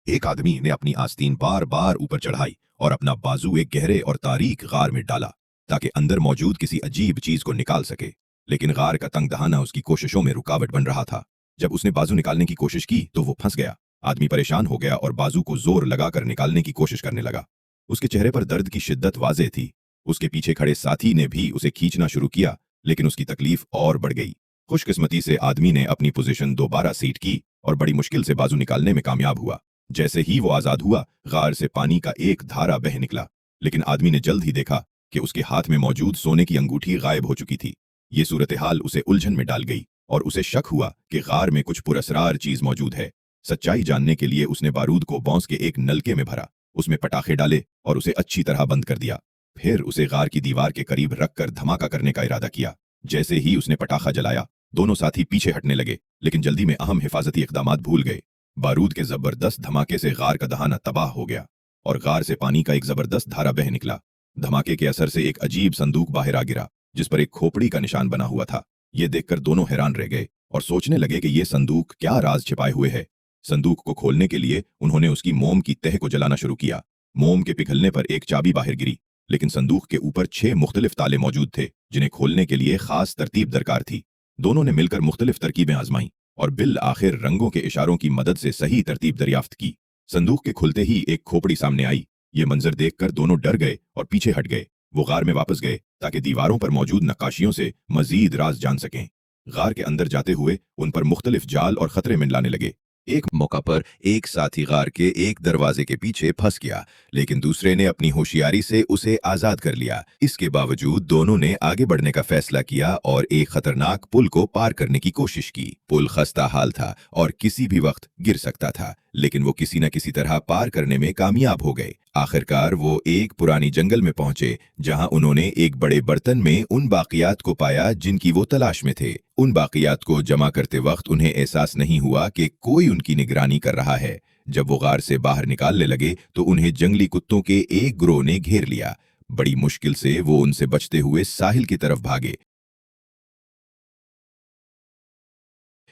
एक आदमी ने अपनी आस्तीन बार बार ऊपर चढ़ाई और अपना बाजू एक गहरे और तारीक गार में डाला ताकि अंदर मौजूद किसी अजीब चीज को निकाल सके। लेकिन गार का तंग दहाना उसकी कोशिशों में रुकावट बन रहा था। जब उसने बाजू निकालने की कोशिश की तो वो फंस गया। आदमी परेशान हो गया और बाजू को जोर लगाकर निकालने की कोशिश करने लगा। उसके चेहरे पर दर्द की शिद्दत वाज़ेह थी। उसके पीछे खड़े साथी ने भी उसे खींचना शुरू किया, लेकिन उसकी तकलीफ और बढ़ गई। खुशकिस्मती से आदमी ने अपनी पोजीशन दोबारा सीट की और बड़ी मुश्किल से बाजू निकालने में कामयाब हुआ। जैसे ही वो आजाद हुआ, गार से पानी का एक धारा बह निकला। लेकिन आदमी ने जल्द ही देखा कि उसके हाथ में मौजूद सोने की अंगूठी गायब हो चुकी थी। ये सूरत हाल उसे उलझन में डाल गई और उसे शक हुआ कि गार में कुछ पुरअसरार चीज मौजूद है। सच्चाई जानने के लिए उसने बारूद को बांस के एक नलके में भरा, उसमें पटाखे डाले और उसे अच्छी तरह बंद कर दिया। फिर उसे गार की दीवार के करीब रखकर धमाका करने का इरादा किया। जैसे ही उसने पटाखा जलाया, दोनों साथी पीछे हटने लगे, लेकिन जल्दी में अहम हिफाजती इकदामात भूल गए। बारूद के जबरदस्त धमाके से गार का दहाना तबाह हो गया और गार से पानी का एक जबरदस्त धारा बह निकला। धमाके के असर से एक अजीब संदूक बाहर आ गिरा, जिस पर एक खोपड़ी का निशान बना हुआ था। ये देखकर दोनों हैरान रह गए और सोचने लगे कि ये संदूक क्या राज छिपाए हुए है। संदूक को खोलने के लिए उन्होंने उसकी मोम की तह को जलाना शुरू किया। मोम के पिघलने पर एक चाबी बाहर गिरी, लेकिन संदूक के ऊपर 6 मुख्तलिफ ताले मौजूद थे, जिन्हें खोलने के लिए खास तरतीब दरकार थी। दोनों ने मिलकर मुख्तलिफ तरकीबें आजमाई और बिल आखिर रंगों के इशारों की मदद से सही तरतीब दरियाफ्त की। संदूक के खुलते ही एक खोपड़ी सामने आई। ये मंजर देखकर दोनों डर गए और पीछे हट गए। वो गार में वापस गए ताकि दीवारों पर मौजूद नक्काशियों से मजीद राज जान सकें। गार के अंदर जाते हुए उन पर मुख्तलिफ जाल और खतरे मंडलाने लगे। एक मौका पर एक साथी गार के एक दरवाजे के पीछे फंस गया, लेकिन दूसरे ने अपनी होशियारी से उसे आजाद कर लिया। इसके बावजूद दोनों ने आगे बढ़ने का फैसला किया और एक खतरनाक पुल को पार करने की कोशिश की। पुल खस्ता हाल था और किसी भी वक्त गिर सकता था, लेकिन वो किसी न किसी तरह पार करने में कामयाब हो गए। आखिरकार वो एक पुरानी जंगल में पहुंचे, जहां उन्होंने एक बड़े बर्तन में उन बाकियात को पाया जिनकी वो तलाश में थे। उन बाकियात को जमा करते वक्त उन्हें एहसास नहीं हुआ कि कोई उनकी निगरानी कर रहा है। जब वो गार से बाहर निकालने लगे तो उन्हें जंगली कुत्तों के एक गिरोह ने घेर लिया। बड़ी मुश्किल से वो उनसे बचते हुए साहिल की तरफ भागे।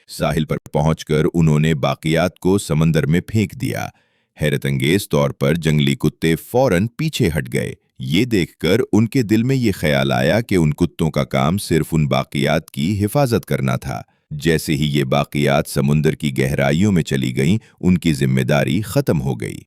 साहिल पर पहुंचकर उन्होंने बाकियात को समंदर में फेंक दिया। हैरतअंगेज तौर पर जंगली कुत्ते फौरन पीछे हट गए। ये देखकर उनके दिल में ये ख्याल आया कि उन कुत्तों का काम सिर्फ उन बाकियात की हिफाजत करना था। जैसे ही ये बाकियात समुंदर की गहराइयों में चली गईं, उनकी जिम्मेदारी खत्म हो गई।